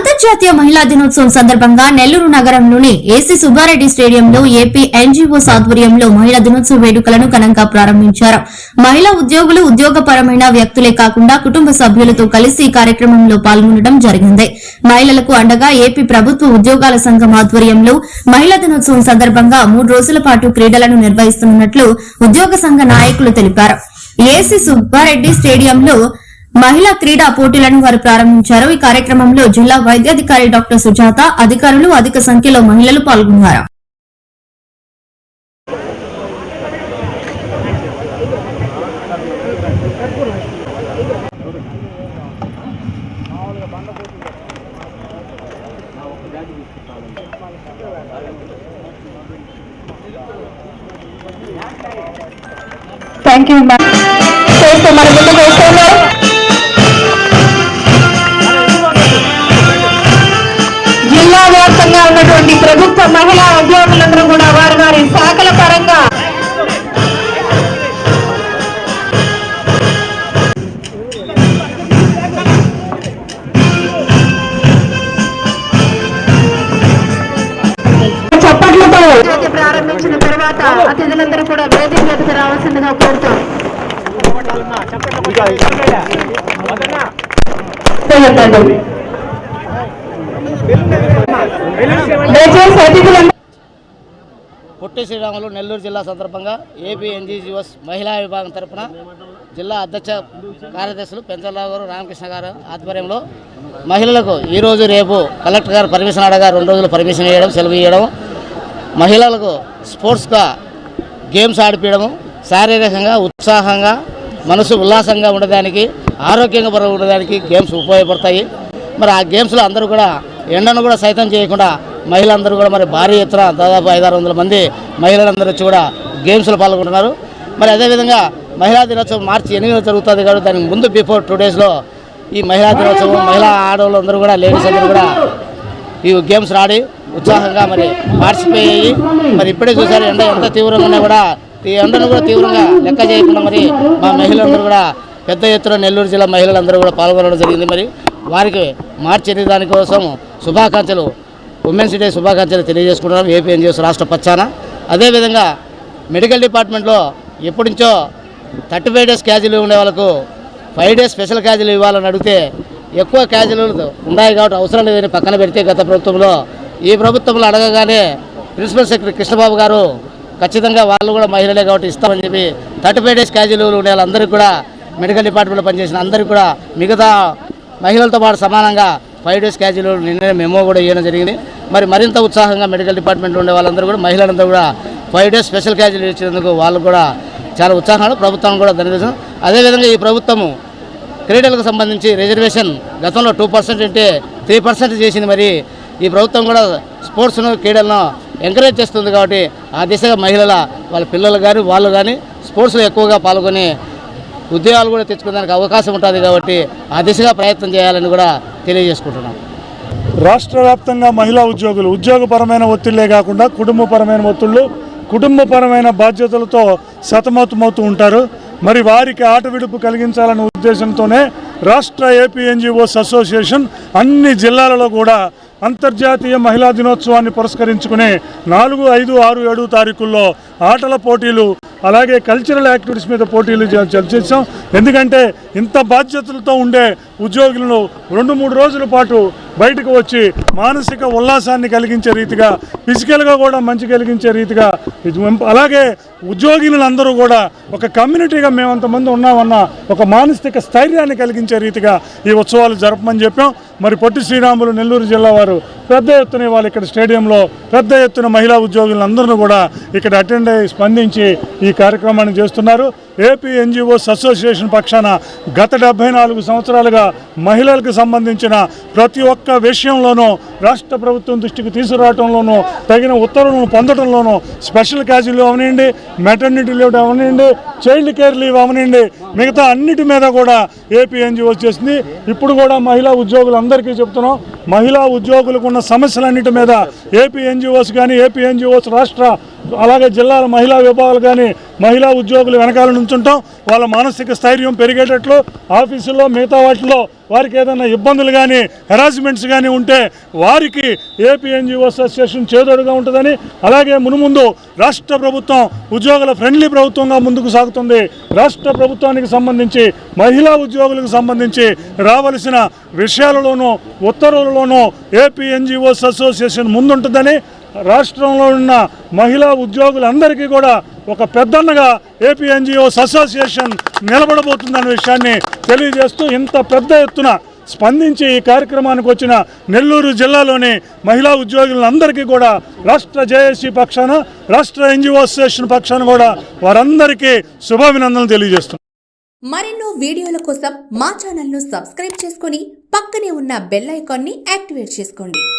అంతర్జాతీయ మహిళా దినోత్సవం సందర్భంగా నెల్లూరు నగరంలోని ఏసీ సుబ్బారెడ్డి స్టేడియంలో ఏపీ ఎన్జీఓస్ ఆధ్వర్యంలో మహిళా దినోత్సవ వేడుకలను ఘనంగా ప్రారంభించారు. మహిళా ఉద్యోగులు ఉద్యోగపరమైన వ్యక్తులే కాకుండా కుటుంబ సభ్యులతో కలిసి ఈ కార్యక్రమంలో పాల్గొనడం జరిగింది. మహిళలకు అండగా ఏపీ ప్రభుత్వ ఉద్యోగాల సంఘం ఆధ్వర్యంలో మహిళా దినోత్సవం సందర్భంగా 3 రోజుల పాటు క్రీడలను నిర్వహిస్తున్నట్లు ఉద్యోగ సంఘ నాయకులు తెలిపారు. ఏసీ సుబ్బారెడ్డి స్టేడియంలో మహిళా క్రీడా పోటీలను వారు ప్రారంభించారు. ఈ కార్యక్రమంలో జిల్లా వైద్యాధికారి డాక్టర్ సుజాత, అధికారులు అధిక సంఖ్యలో మహిళలు పాల్గొన్నారు. Thank you ma'am. మన ముందుకు వస్తున్నారు జిల్లా వ్యాప్తంగా ఉన్నటువంటి ప్రభుత్వ మహిళా ఉద్యోగులందరూ కూడా వారి వారి శాఖల పరంగా చప్పట్లతో ప్రారంభించిన తర్వాత అతిథులందరూ కూడా వేదిక మీదకి రావాల్సిందిగా కోరుతాం. పొట్టి శ్రీరాములు నెల్లూరు జిల్లా సందర్భంగా ఏపీ ఎన్జీఓస్ మహిళా విభాగం తరఫున జిల్లా అధ్యక్ష కార్యదర్శులు పెంచలరావు గారు, రామకృష్ణ గారు ఆధ్వర్యంలో మహిళలకు ఈరోజు రేపు కలెక్టర్ గారు పర్మిషన్ అడగా 2 రోజులు పర్మిషన్ ఇవ్వడం, సెలవు ఇవ్వడం, మహిళలకు స్పోర్ట్స్గా గేమ్స్ ఆడిపించడము, శారీరకంగా ఉత్సాహంగా మనసు ఉల్లాసంగా ఉండడానికి, ఆరోగ్యంగా ఉండడానికి గేమ్స్ ఉపయోగపడతాయి. మరి ఆ గేమ్స్లో అందరూ కూడా ఎండను కూడా సైతం చేయకుండా మహిళలందరూ కూడా మరి భారీ ఎత్తున దాదాపు 500-600 మంది మహిళలందరూ వచ్చి కూడా గేమ్స్లో పాల్గొంటున్నారు. మరి అదేవిధంగా మహిళా దినోత్సవం మార్చి 8 జరుగుతుంది కాబట్టి దానికి ముందు బిఫోర్ 2 డేస్లో ఈ మహిళా దినోత్సవం మహిళా ఆడవాళ్ళందరూ కూడా లేడీస్ అందరూ కూడా ఈ గేమ్స్ ఆడి ఉత్సాహంగా మరి పార్టిసిపేట్ అయ్యి మరి ఇప్పుడే చూసారు ఎండ ఎంత తీవ్రంగా ఉన్నా కూడా ఈ ఎండను కూడా తీవ్రంగా లెక్క చేయకుండా మరి మా మహిళలందరూ కూడా పెద్ద ఎత్తున నెల్లూరు జిల్లా మహిళలందరూ కూడా పాల్గొనడం జరిగింది. మరి వారికి మార్చి 8 దానికోసం శుభాకాంక్షలు, ఉమెన్స్ డే శుభాకాంక్షలు తెలియజేసుకుంటున్నాం ఏపీ ఎన్జీఓస్ రాష్ట్ర పక్షాన. అదేవిధంగా మెడికల్ డిపార్ట్మెంట్లో ఎప్పటి నుంచో 35 డేస్ క్యాజువల్ ఉండే వాళ్ళకు 5 డేస్ స్పెషల్ క్యాజువల్ ఇవ్వాలని అడిగితే ఎక్కువ క్యాజువల్ ఉన్నాయి కాబట్టి అవసరం లేదని పక్కన పెడితే గత ప్రభుత్వంలో ఈ ప్రభుత్వంలో అడగగానే ప్రిన్సిపల్ సెక్రటరీ కృష్ణబాబు గారు ఖచ్చితంగా వాళ్ళు కూడా మహిళలే కాబట్టి ఇస్తామని చెప్పి 35 డేస్ క్యాజువల్ ఉండే వాళ్ళందరికీ కూడా మెడికల్ డిపార్ట్మెంట్లో పనిచేసిన అందరికీ కూడా మిగతా మహిళలతో పాటు సమానంగా 5 డేస్ క్యాజువల్ నిన్న మెమో కూడా ఇవ్వడం జరిగింది. మరి మరింత ఉత్సాహంగా మెడికల్ డిపార్ట్మెంట్లో ఉండే వాళ్ళందరూ కూడా మహిళలందరూ కూడా 5 డేస్ స్పెషల్ క్యాజువల్ ఇచ్చినందుకు వాళ్ళు కూడా చాలా ఉత్సాహంగా ప్రభుత్వం కూడా ధన్యవాదం. అదేవిధంగా ఈ ప్రభుత్వము క్రీడలకు సంబంధించి రిజర్వేషన్ గతంలో 2% అంటే 3% చేసింది. మరి ఈ ప్రభుత్వం కూడా స్పోర్ట్స్ను క్రీడలను ఎంకరేజ్ చేస్తుంది కాబట్టి ఆ దిశగా వాళ్ళ పిల్లలు కానీ వాళ్ళు కానీ స్పోర్ట్స్లో ఎక్కువగా పాల్గొని ఉద్యోగాలు కూడా తెచ్చుకోవడానికి అవకాశం ఉంటుంది కాబట్టి ఆ దిశగా ప్రయత్నం చేయాలని కూడా తెలియజేసుకుంటున్నాం. రాష్ట్ర వ్యాప్తంగా మహిళా ఉద్యోగులు ఉద్యోగపరమైన ఒత్తిళ్లే కాకుండా కుటుంబపరమైన ఒత్తిళ్లు, కుటుంబపరమైన బాధ్యతలతో సతమతమవుతూ ఉంటారు. మరి వారికి ఆట విడుపు కలిగించాలనే ఉద్దేశంతోనే రాష్ట్ర ఏపీ ఎన్జీఓస్ అసోసియేషన్ అన్ని జిల్లాలలో కూడా అంతర్జాతీయ మహిళా దినోత్సవాన్ని పురస్కరించుకుని 4, 5, 6, 7 తారీఖుల్లో ఆటల పోటీలు అలాగే కల్చరల్ యాక్టివిటీస్ మీద పోటీలు చేసాం. ఎందుకంటే ఇంత బాధ్యతలతో ఉండే ఉద్యోగులను 2-3 రోజుల పాటు బయటకు వచ్చి మానసిక ఉల్లాసాన్ని కలిగించే రీతిగా, ఫిజికల్గా కూడా మంచి కలిగించే రీతిగా, అలాగే ఉద్యోగులందరూ కూడా ఒక కమ్యూనిటీగా మేమంతమంది ఉన్నామన్న ఒక మానసిక స్థైర్యాన్ని కలిగించే రీతిగా ఈ ఉత్సవాలు జరపమని చెప్పాం. మరి పొట్టి శ్రీరాములు నెల్లూరు జిల్లా వారు పెద్ద ఎత్తున వాళ్ళు ఇక్కడ స్టేడియంలో పెద్ద ఎత్తున మహిళా ఉద్యోగులందరూ కూడా ఇక్కడ అటెండ్ అయ్యి స్పందించి ఈ కార్యక్రమాన్ని చేస్తున్నారు. ఏపీ ఎన్జీఓస్ అసోసియేషన్ పక్షాన గత 74 సంవత్సరాలుగా మహిళలకు సంబంధించిన ప్రతి ఒక్క విషయంలోనూ రాష్ట్ర ప్రభుత్వం దృష్టికి తీసుకురావడంలోనూ తగిన ఉత్తర్వులను పొందడంలోనూ స్పెషల్ క్యాజువల్ అవనండి, మెటర్నిటీ లీవ్ అవనండి, చైల్డ్ కేర్ లీవ్ అవనండి, మిగతా అన్నిటి మీద కూడా ఏపీ ఎన్జీఓస్ చేసింది. ఇప్పుడు కూడా మహిళా ఉద్యోగులందరికీ చెప్తున్నాం, మహిళా ఉద్యోగులకు ఉన్న సమస్యలన్నిటి మీద ఏపీ ఎన్జీఓస్ కానీ ఏపీ ఎన్జీఓస్ రాష్ట్ర అలాగే జిల్లాల మహిళా విభాగాలు కానీ మహిళా ఉద్యోగులు వెనకాల నుంచుంటాం. వాళ్ళ మానసిక స్థైర్యం పెరిగేటట్లు ఆఫీసుల్లో మిగతా వాటిలో వారికి ఏదైనా ఇబ్బందులు కానీ హెరాస్మెంట్స్ కానీ ఉంటే వారికి ఏపీ ఎన్జిఓ అసోసియేషన్ చేదోడుగా ఉంటుందని, అలాగే మునుముందు రాష్ట్ర ప్రభుత్వం ఉద్యోగుల ఫ్రెండ్లీ ప్రభుత్వంగా ముందుకు సాగుతుంది. రాష్ట్ర ప్రభుత్వానికి సంబంధించి మహిళా ఉద్యోగులకు సంబంధించి రావలసిన విషయాలలోనూ ఉత్తర్వులలోనూ ఏపీ ఎన్జిఓస్ అసోసియేషన్ ముందుంటుందని, రాష్ట్రంలో ఉన్న మహిళా ఉద్యోగులందరికీ కూడా ఒక పెద్దన్నగా ఏపీ ఎన్జిఓస్ అసోసియేషన్ నిలబడబోతుందన్న విషయాన్ని తెలియజేస్తూ, ఇంత పెద్ద ఎత్తున స్పందించి ఈ కార్యక్రమానికి వచ్చిన నెల్లూరు జిల్లాలోని మహిళా ఉద్యోగులందరికీ కూడా రాష్ట్ర జేఏసీ పక్షాన, రాష్ట్ర ఎన్జిఓ అసోసియేషన్ పక్షాన కూడా వారందరికీ శుభాభినందనలు తెలియజేస్తున్నాం. మరెన్నో వీడియోల కోసం మా ఛానల్ను సబ్స్క్రైబ్ చేసుకొని పక్కనే ఉన్న బెల్ ఐకాన్ని యాక్టివేట్ చేసుకోండి.